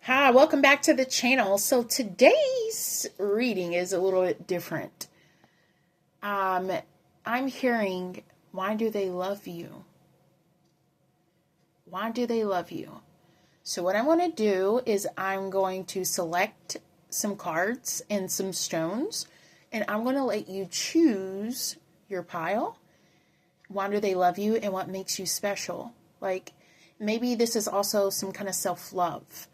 Hi, welcome back to the channel. So today's reading is a little bit different. Um, I'm hearing, why do they love you? Why do they love you? So what I want to do is I'm going to select some cards and some stones, and I'm going to let you choose your pile. Why do they love you and what makes you special? Like, maybe this is also some kind of self-love,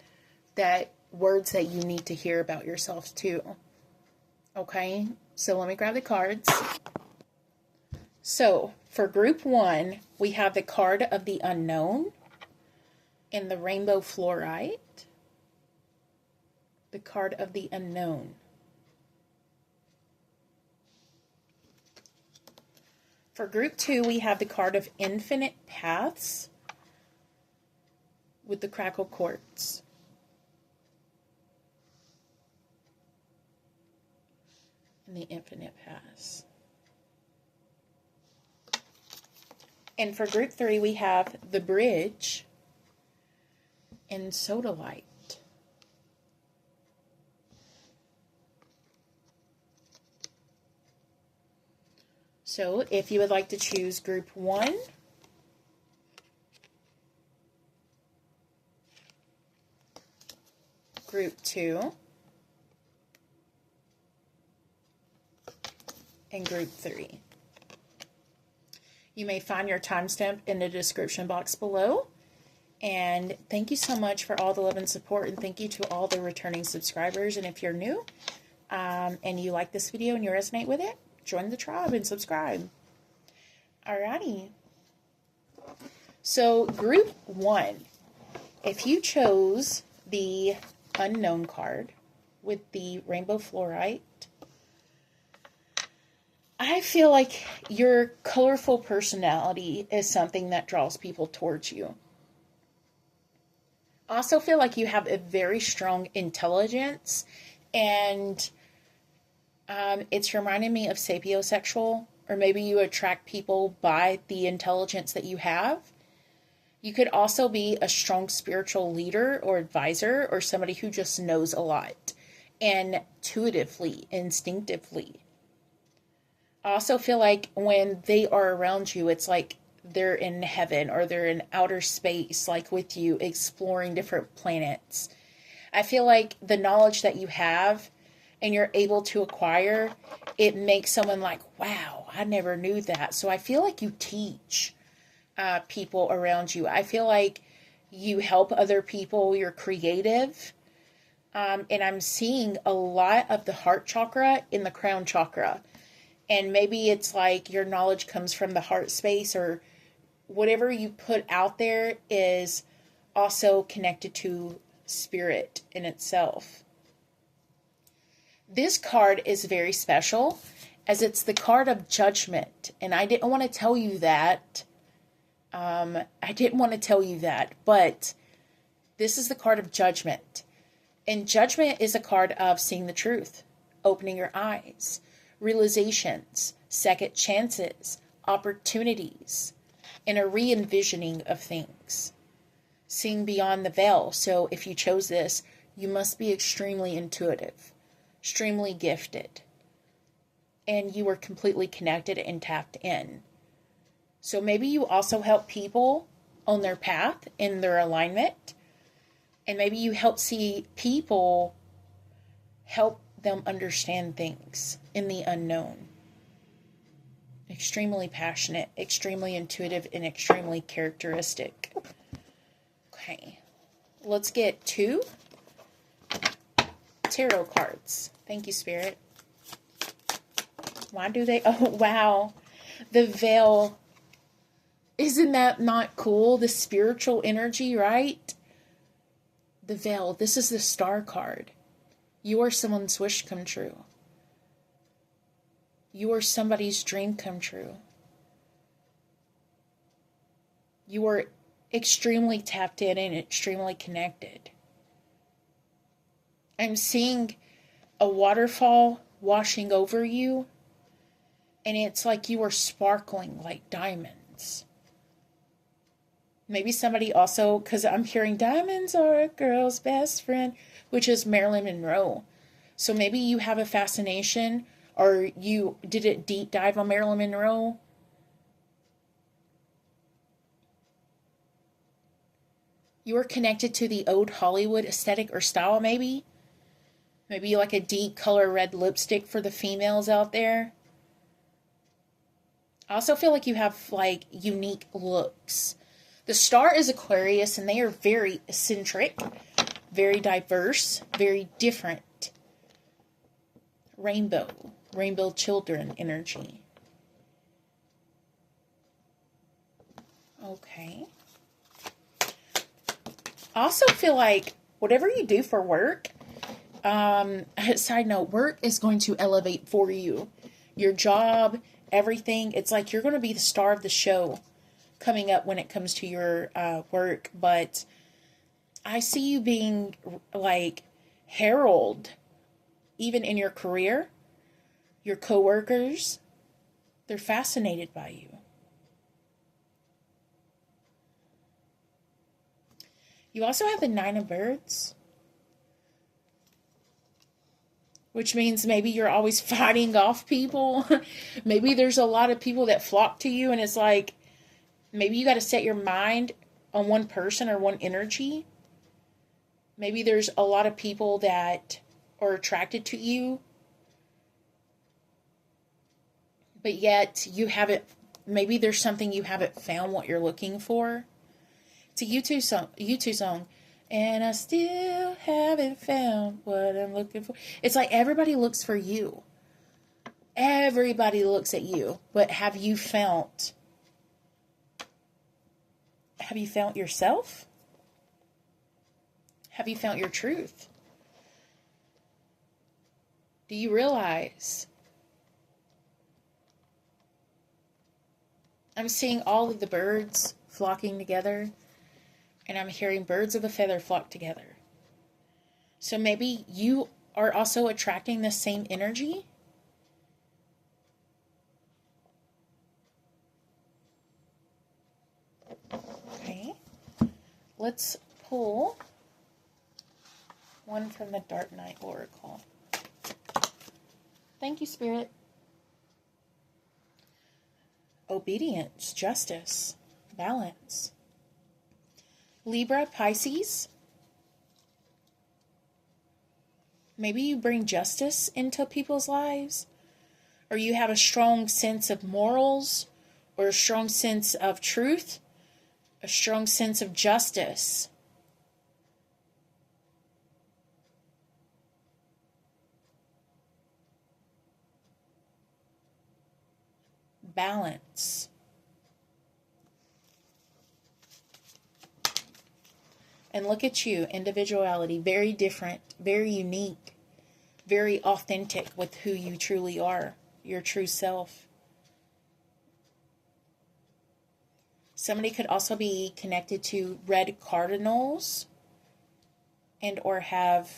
that words that you need to hear about yourself too. Okay, so let me grab the cards. So for group one, we have the card of the unknown and the rainbow fluorite. The card of the unknown. For group two, we have the card of infinite paths with the crackled quartz. And the infinite paths. And for group three, we have the bridge and sodalite. So if you would like to choose group one, group two, and group three. You may find your timestamp in the description box below. And thank you so much for all the love and support, and thank you to all the returning subscribers. And if you're new and you like this video and you resonate with it, join the tribe and subscribe. Alrighty. So group one, if you chose the unknown card with the rainbow fluorite, I feel like your colorful personality is something that draws people towards you. I also feel like you have a very strong intelligence, and it's reminding me of sapiosexual, or maybe you attract people by the intelligence that you have. You could also be a strong spiritual leader or advisor, or somebody who just knows a lot, intuitively, instinctively. I also feel like when they are around you, it's like they're in heaven or they're in outer space, like with you, exploring different planets. I feel like the knowledge that you have and you're able to acquire, it makes someone like, wow, I never knew that. So I feel like you teach people around you. I feel like you help other people. You're creative. And I'm seeing a lot of the heart chakra in the crown chakra. And maybe it's like your knowledge comes from the heart space, or whatever you put out there is also connected to spirit in itself. This card is very special as it's the card of judgment. And I didn't want to tell you that. But this is the card of judgment. And judgment is a card of seeing the truth, opening your eyes, realizations, second chances, opportunities, and a re-envisioning of things. Seeing beyond the veil. So if you chose this, you must be extremely intuitive, extremely gifted, and you are completely connected and tapped in. So maybe you also help people on their path, in their alignment, and maybe you help see people, help them understand things in the unknown. Extremely passionate, extremely intuitive, and extremely characteristic. Okay, let's get 2 tarot cards. Thank you, Spirit. Why do they? Oh, wow. The veil. Isn't that not cool? The spiritual energy, right? The veil. This is the Star card. You are someone's wish come true. You are somebody's dream come true. You are extremely tapped in and extremely connected. I'm seeing a waterfall washing over you, and it's like you are sparkling like diamonds. Maybe somebody also, because I'm hearing diamonds are a girl's best friend, which is Marilyn Monroe. So maybe you have a fascination, or you did a deep dive on Marilyn Monroe. You were connected to the old Hollywood aesthetic or style, maybe. Maybe like a deep color red lipstick for the females out there. I also feel like you have like unique looks. The star is Aquarius, and they are very eccentric, very diverse, very different. Rainbow children energy. Okay. I also feel like whatever you do for work, side note, work is going to elevate for you. Your job, everything. It's like you're going to be the star of the show coming up when it comes to your work. But I see you being like heralded, even in your career. Your coworkers, they're fascinated by you. You also have the Nine of Birds, which means maybe you're always fighting off people. Maybe there's a lot of people that flock to you, and it's like, maybe you got to set your mind on one person or one energy. Maybe there's a lot of people that are attracted to you, but yet you haven't, maybe there's something you haven't found what you're looking for. It's a U2 song. And I still haven't found what I'm looking for. It's like everybody looks for you. Everybody looks at you. But have you found yourself? Have you found your truth? Do you realize? I'm seeing all of the birds flocking together. And I'm hearing birds of a feather flock together. So maybe you are also attracting the same energy. Okay. Let's pull one from the Dark Knight Oracle. Thank you, Spirit. Obedience, justice, balance. Libra, Pisces. Maybe you bring justice into people's lives, or you have a strong sense of morals, or a strong sense of truth, a strong sense of justice. Balance. And look at you, individuality, very different, very unique, very authentic with who you truly are, your true self. Somebody could also be connected to red cardinals and or have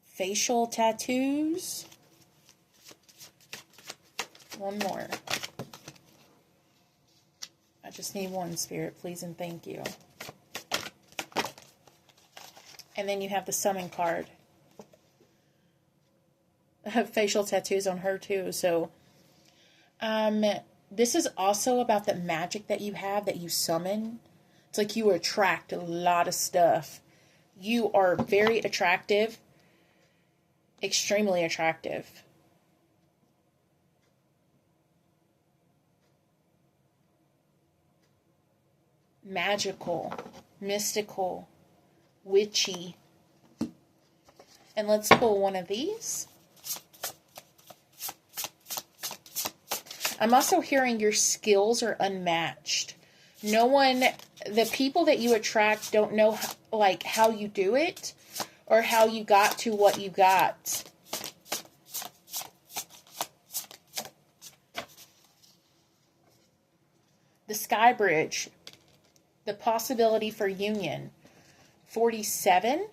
facial tattoos. One more. I just need one, Spirit, please and thank you. And then you have the summon card. I have facial tattoos on her too. So this is also about the magic that you have, that you summon. It's like you attract a lot of stuff. You are very attractive. Extremely attractive. Magical. Mystical. Witchy. And let's pull one of these. I'm also hearing your skills are unmatched. No one, the people that you attract don't know like how you do it or how you got to what you got. The Sky Bridge, the possibility for union. 47,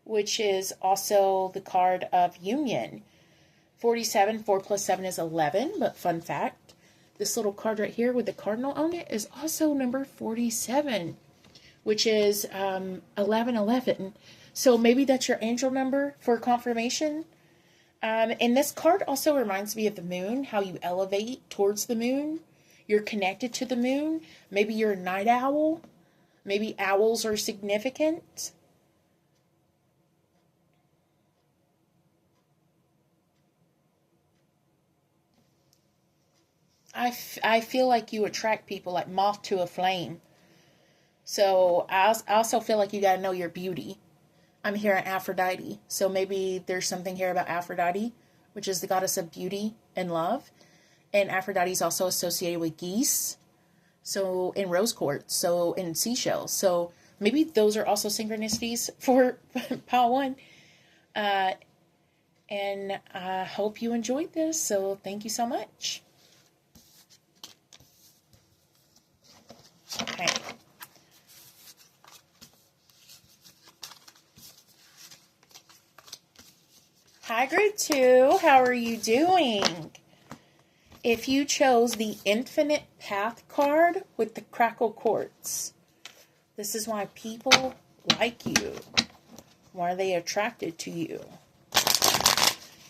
which is also the card of union. 47, 4 plus 7 is 11, but fun fact, this little card right here with the cardinal on it is also number 47, which is 1111. So maybe that's your angel number for confirmation. And this card also reminds me of the moon, how you elevate towards the moon. You're connected to the moon. Maybe you're a night owl. Maybe owls are significant. I feel like you attract people like moth to a flame. So I also feel like you got to know your beauty. I'm hearing Aphrodite. So maybe there's something here about Aphrodite, which is the goddess of beauty and love. And Aphrodite is also associated with geese. So in rose quartz. So in seashells. So maybe those are also synchronicities for pile 1. And I hope you enjoyed this. So thank you so much. Okay. Hi, grade 2. How are you doing? If you chose the Infinite Path card with the crackled quartz, this is why people like you. Why are they attracted to you?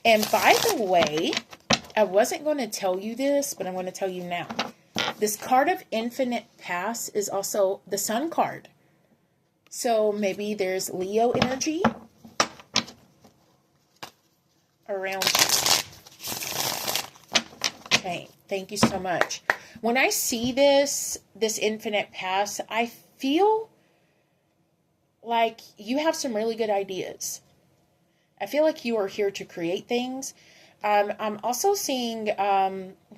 And by the way, I wasn't going to tell you this, but I'm going to tell you now. This card of Infinite Paths is also the Sun card. So maybe there's Leo energy around you. Okay, thank you so much. When I see this Infinite Paths, I feel like you have some really good ideas. I feel like you are here to create things. I'm also seeing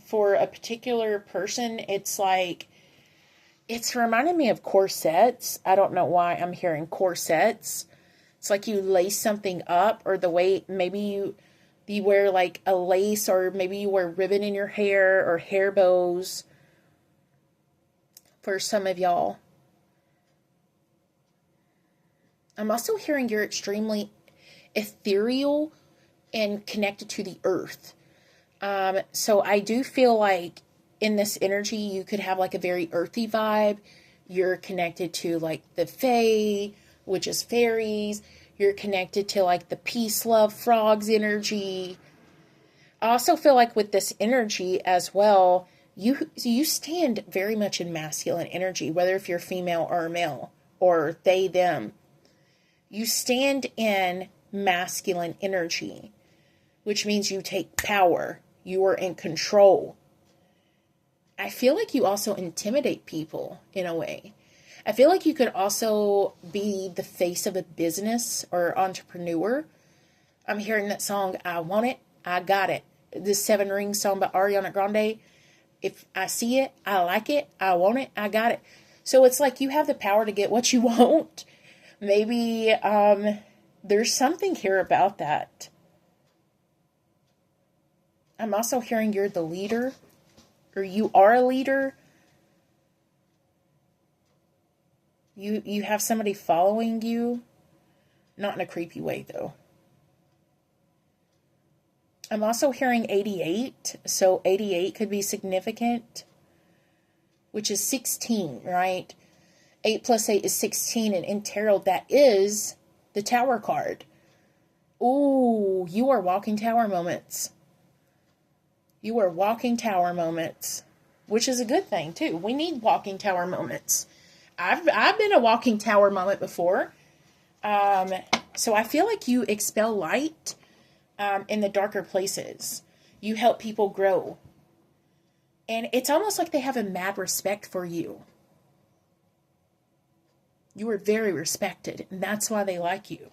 for a particular person, it's reminding me of corsets. I don't know why I'm hearing corsets. It's like you lace something up, or the way maybe you wear like a lace, or maybe you wear ribbon in your hair, or hair bows for some of y'all. I'm also hearing you're extremely ethereal and connected to the earth. So I do feel like in this energy, you could have like a very earthy vibe. You're connected to like the fae, which is fairies. You're connected to like the peace, love, frogs energy. I also feel like with this energy as well, you stand very much in masculine energy, whether if you're female or male, or they, them. You stand in masculine energy, which means you take power. You are in control. I feel like you also intimidate people in a way. I feel like you could also be the face of a business or entrepreneur. I'm hearing that song, I Want It, I Got It. This 7 Rings song by Ariana Grande. If I see it, I like it, I want it, I got it. So it's like you have the power to get what you want. Maybe there's something here about that. I'm also hearing you're the leader, or you are a leader. You have somebody following you. Not in a creepy way, though. I'm also hearing 88. So 88 could be significant, which is 16, right? 8 plus 8 is 16. And in tarot, that is the Tower card. Ooh, you are walking tower moments. You are walking tower moments, which is a good thing, too. We need walking tower moments. I've been a walking tower moment before. So I feel like you expel light in the darker places. You help people grow. And it's almost like they have a mad respect for you. You are very respected, and that's why they like you.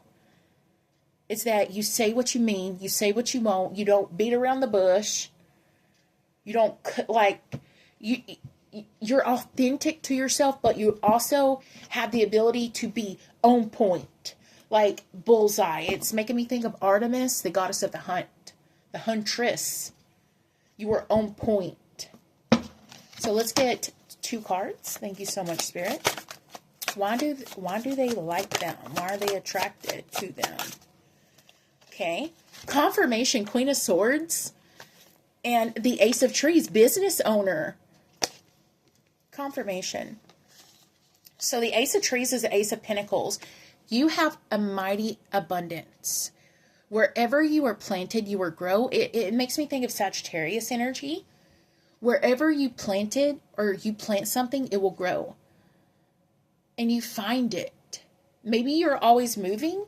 It's that you say what you mean, you say what you want, you don't beat around the bush. You don't, like, you're authentic to yourself, but you also have the ability to be on point. Like bullseye. It's making me think of Artemis, the goddess of the hunt. The huntress. You are on point. So let's get 2 cards. Thank you so much, Spirit. Why do they like them? Why are they attracted to them? Okay. Confirmation, Queen of Swords. And the Ace of Trees, business owner. Confirmation. So the Ace of Trees is the Ace of Pentacles. You have a mighty abundance. Wherever you are planted, you will grow. It makes me think of Sagittarius energy. Wherever you planted or you plant something, it will grow. And you find it. Maybe you're always moving.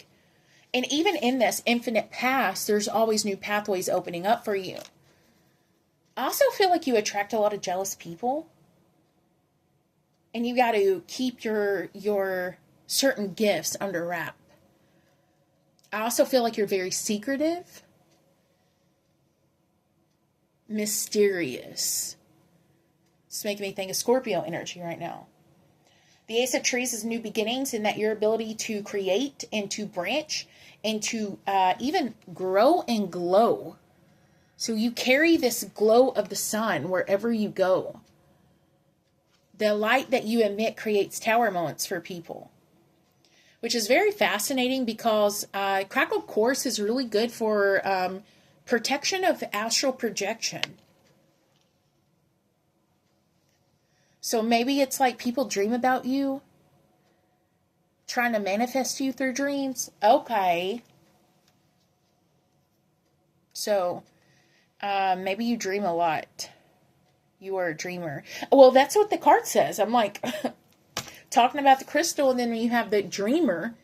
And even in this infinite past, there's always new pathways opening up for you. I also feel like you attract a lot of jealous people. And you got to keep your certain gifts under wrap. I also feel like you're very secretive. Mysterious. It's making me think of Scorpio energy right now. The Ace of Trees is new beginnings, in that your ability to create and to branch and to even grow and glow. So you carry this glow of the sun wherever you go. The light that you emit creates tower moments for people, which is very fascinating because crackled quartz is really good for protection of astral projection. So maybe it's like people dream about you, trying to manifest you through dreams. Okay. So maybe you dream a lot. You are a dreamer. Well, that's what the card says. I'm like talking about the crystal, and then you have the dreamer.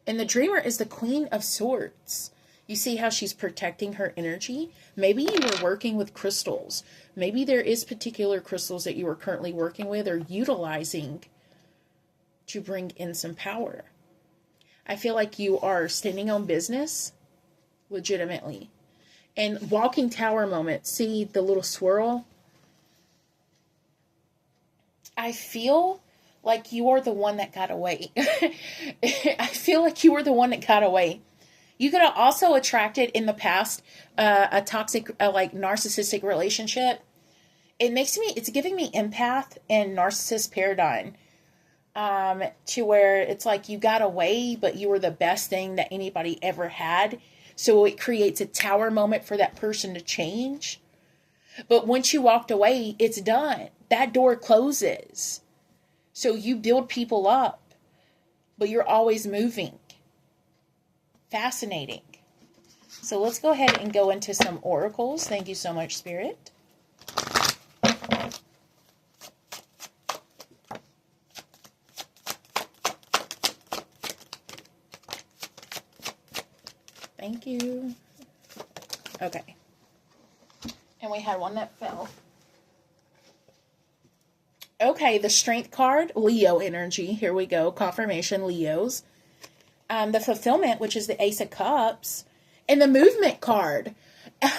And the dreamer is the Queen of Swords. You see how she's protecting her energy? Maybe you are working with crystals. Maybe there is particular crystals that you are currently working with or utilizing to bring in some power. I feel like you are standing on business legitimately. And walking tower moment. See the little swirl? I feel like you are the one that got away. I feel like you were the one that got away. You could have also attracted in the past a toxic, like narcissistic relationship. It's giving me empath and narcissist paradigm. To where it's like you got away, but you were the best thing that anybody ever had. So it creates a tower moment for that person to change. But once you walked away, it's done. That door closes. So you build people up, but you're always moving. Fascinating. So let's go ahead and go into some oracles. Thank you so much, Spirit. Thank you. Okay. And we had one that fell. Okay, the Strength card, Leo energy. Here we go. Confirmation, Leos. The Fulfillment, which is the Ace of Cups. And the Movement card.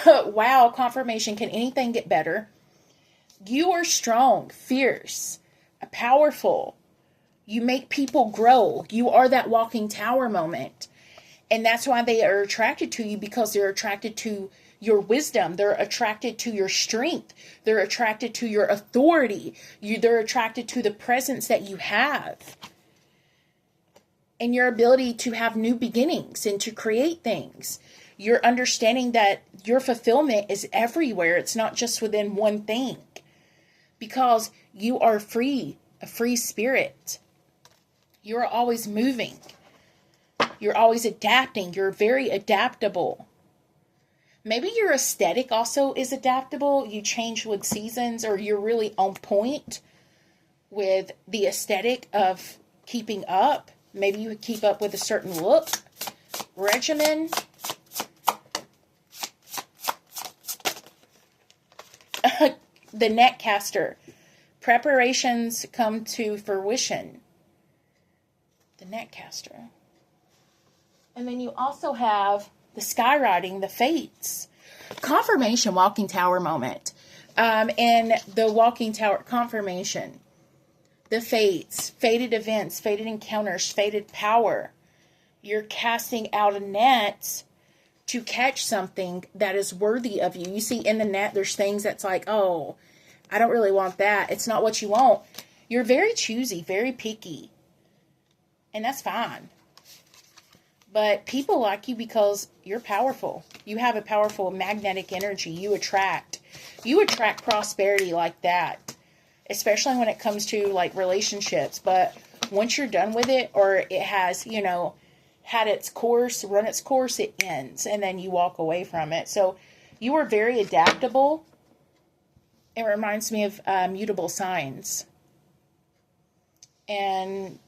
Wow, confirmation. Can anything get better? You are strong, fierce, powerful. You make people grow. You are that walking tower moment. And that's why they are attracted to you, because they're attracted to your wisdom. They're attracted to your strength. They're attracted to your authority. They're attracted to the presence that you have. And your ability to have new beginnings and to create things. You're understanding that your fulfillment is everywhere. It's not just within one thing. Because you are free, a free spirit. You're always moving. You're always adapting. You're very adaptable. Maybe your aesthetic also is adaptable. You change with seasons, or you're really on point with the aesthetic of keeping up. Maybe you would keep up with a certain look, regimen. The Netcaster. Preparations come to fruition. The Netcaster. And then you also have the Skywriting, the Fates. Confirmation, Walking Tower moment. And the Walking Tower, confirmation. The Fates, fated events, fated encounters, fated power. You're casting out a net to catch something that is worthy of you. You see, in the net, there's things that's like, oh, I don't really want that. It's not what you want. You're very choosy, very picky. And that's fine. But people like you because you're powerful. You have a powerful magnetic energy. You attract prosperity like that, especially when it comes to like relationships. But once you're done with it, or it has, had its course, run its course, it ends, and then you walk away from it. So you are very adaptable. It reminds me of mutable signs. And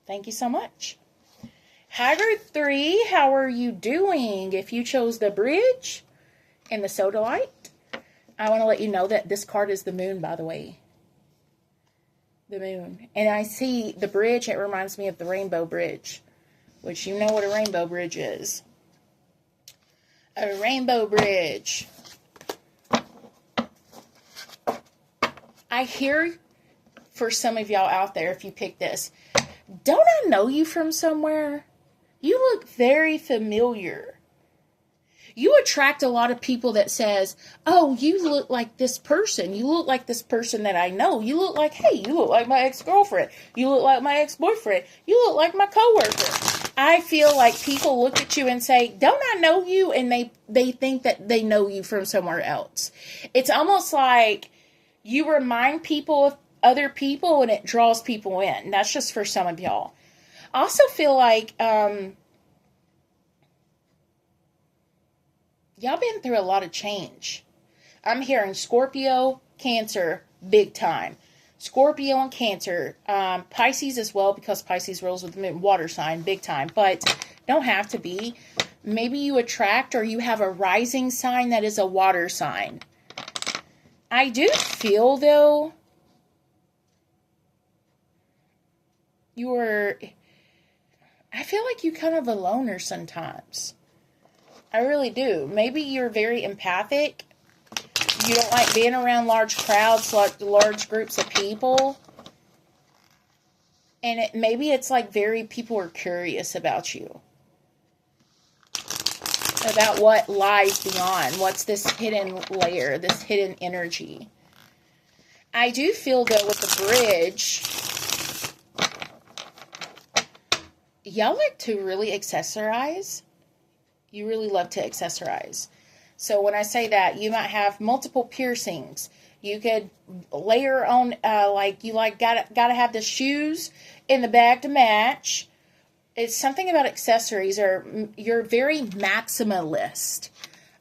thank you so much. Haggard 3, how are you doing? If you chose the bridge and the sodalite, I want to let you know that this card is the moon, by the way. The moon. And I see the bridge, it reminds me of the rainbow bridge, which you know what a rainbow bridge is. A rainbow bridge. I hear, for some of y'all out there, if you pick this, don't I know you from somewhere? You look very familiar. You attract a lot of people that says, oh, you look like this person. You look like this person that I know. You look like, hey, you look like my ex-girlfriend. You look like my ex-boyfriend. You look like my coworker. I feel like people look at you and say, don't I know you? And they think that they know you from somewhere else. It's almost like you remind people of other people and it draws people in. That's just for some of y'all. I also feel like y'all been through a lot of change. I'm hearing Scorpio, Cancer, big time. Scorpio and Cancer. Pisces as well, because Pisces rules with the moon, water sign, big time. But don't have to be. Maybe you attract or you have a rising sign that is a water sign. I do feel, though, I feel like you're kind of a loner sometimes. I really do. Maybe you're very empathic. You don't like being around large crowds, large groups of people. And maybe it's like people are curious about you. About what lies beyond. What's this hidden layer, this hidden energy. I do feel, though, with the bridge, y'all like to really accessorize. You really love to accessorize. So when I say that, you might have multiple piercings. You could layer on, gotta have the shoes in the bag to match. It's something about accessories, or you're very maximalist.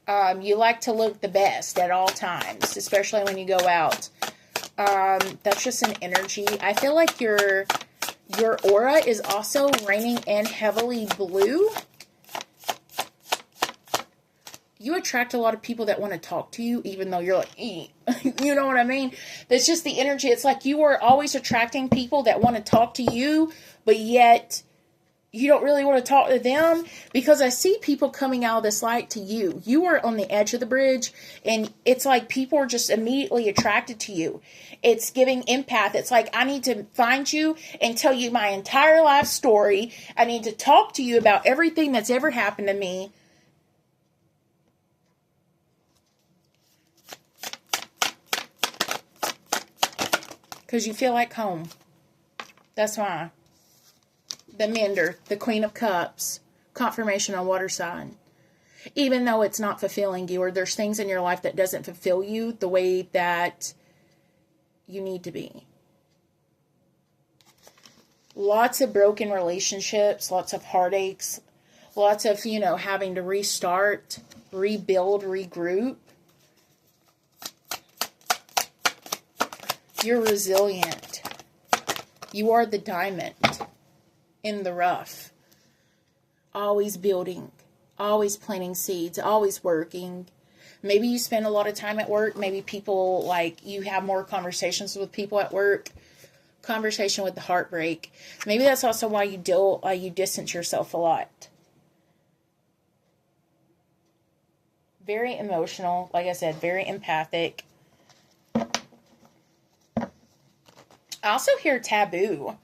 You like to look the best at all times, especially when you go out. That's just an energy. I feel like your aura is also raining in heavily blue. You attract a lot of people that want to talk to you, even though you're like, you know what I mean? That's just the energy. It's like you are always attracting people that want to talk to you, but yet you don't really want to talk to them, because I see people coming out of this light to you. You are on the edge of the bridge, and it's like people are just immediately attracted to you. It's giving empath. It's like, I need to find you and tell you my entire life story. I need to talk to you about everything that's ever happened to me. Because you feel like home. That's why. The Mender, the Queen of Cups, confirmation on water sign. Even though it's not fulfilling you, or there's things in your life that doesn't fulfill you the way that you need to be. Lots of broken relationships, lots of heartaches, lots of, having to restart, rebuild, regroup. You're resilient. You are the diamond in the rough. Always building. Always planting seeds. Always working. Maybe you spend a lot of time at work. Maybe people, you have more conversations with people at work. Conversation with the heartbreak. Maybe that's also why you distance yourself a lot. Very emotional. Like I said, very empathic. I also hear taboo.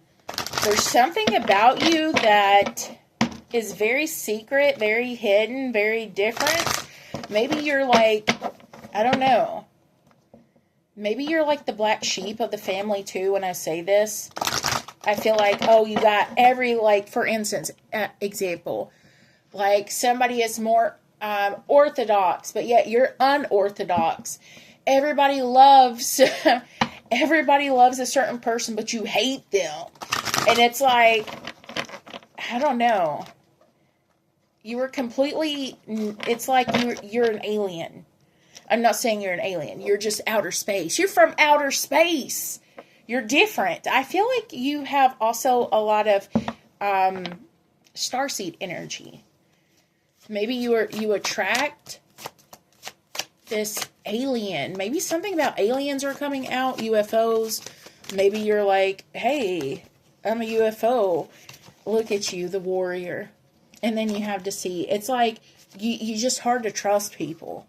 There's something about you that is very secret, very hidden, very different. Maybe you're I don't know. Maybe you're like the black sheep of the family too when I say this. I feel like, you got every, for instance, example. Like somebody is more orthodox, but yet you're unorthodox. Everybody loves everybody loves a certain person, but you hate them. And it's like, I don't know. You were completely, it's like you're an alien. I'm not saying you're an alien. You're just outer space. You're from outer space. You're different. I feel like you have also a lot of starseed energy. Maybe you attract this alien. Maybe something about aliens are coming out, UFOs. Maybe you're like, hey, I'm a UFO. Look at you, the warrior. And then you have to see. It's like, you just hard to trust people.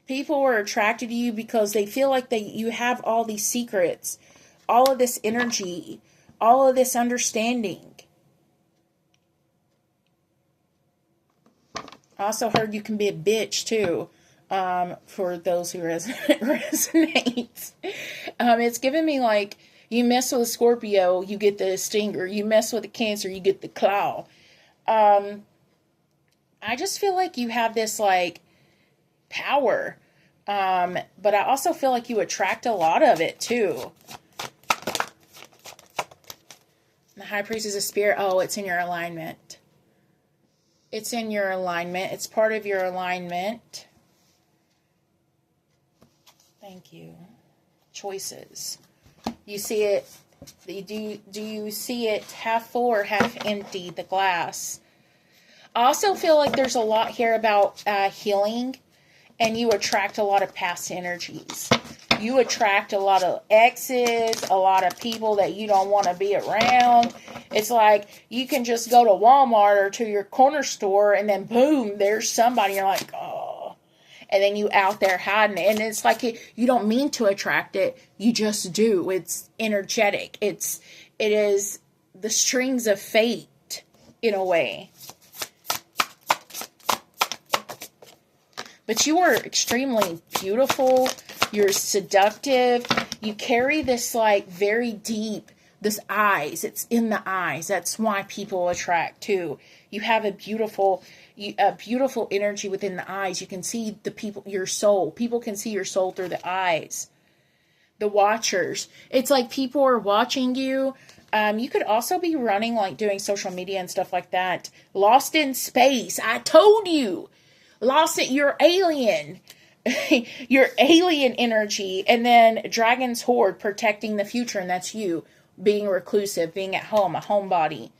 People are attracted to you because they feel like you have all these secrets, all of this energy, all of this understanding. I also heard you can be a bitch too, for those who resonate. It's giving me like, you mess with a Scorpio, you get the stinger. You mess with a Cancer, you get the claw. I just feel like you have this like power. But I also feel like you attract a lot of it too. The High Priest is a spirit. Oh, it's in your alignment. It's in your alignment. It's part of your alignment. Thank you. Choices. You see it. Do you see it half full or half empty, the glass? I also feel like there's a lot here about healing, and you attract a lot of past energies. You attract a lot of exes, a lot of people that you don't want to be around. It's like you can just go to Walmart or to your corner store and then boom, there's somebody. You're like, oh. And then you out there hiding. And it's like you don't mean to attract it. You just do. It's energetic. It is the strings of fate in a way. But you are extremely beautiful. You're seductive. You carry this like very deep, this eyes. It's in the eyes. That's why people attract too. You have a beautiful energy within the eyes. You can see your soul. People can see your soul through the eyes. The watchers. It's like people are watching you. You could also be running, like doing social media and stuff like that. Lost in space. I told you. Lost it. You're alien. Your alien energy. And then Dragon's Horde, protecting the future. And that's you. Being reclusive. Being at home. A homebody.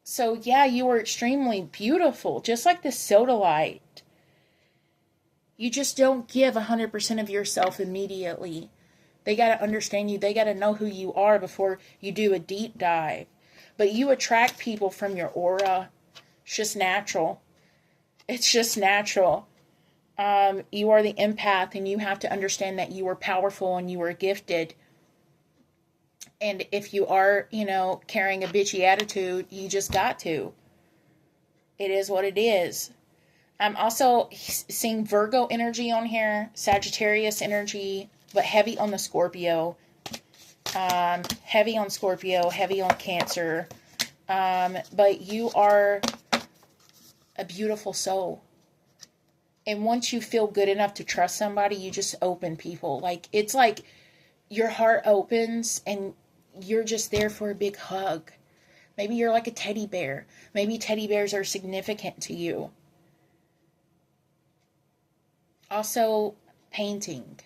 So yeah, you are extremely beautiful. Just like the sodalite. You just don't give 100% of yourself immediately. They got to understand you. They got to know who you are before you do a deep dive. But you attract people from your aura. It's just natural. It's just natural. You are the empath, and you have to understand that you are powerful and you are gifted. And if you are, carrying a bitchy attitude, you just got to. It is what it is. I'm also seeing Virgo energy on here, Sagittarius energy, but heavy on the Scorpio. Heavy on Scorpio, heavy on Cancer. But you are a beautiful soul. And once you feel good enough to trust somebody, you just open people. Like, it's like your heart opens and you're just there for a big hug. Maybe you're like a teddy bear. Maybe teddy bears are significant to you. Also, painting.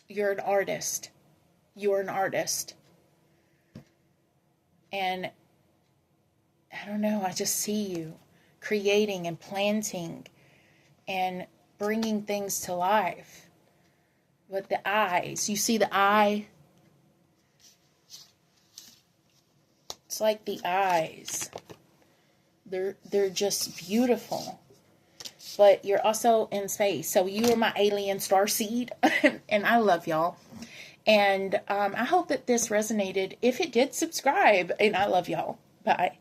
You're an artist. You're an artist. And I don't know, I just see you creating and planting and bringing things to life. But the eyes, you see the eye? It's like the eyes. They're just beautiful. But you're also in space. So you are my alien starseed. And I love y'all. And I hope that this resonated. If it did, subscribe. And I love y'all. Bye.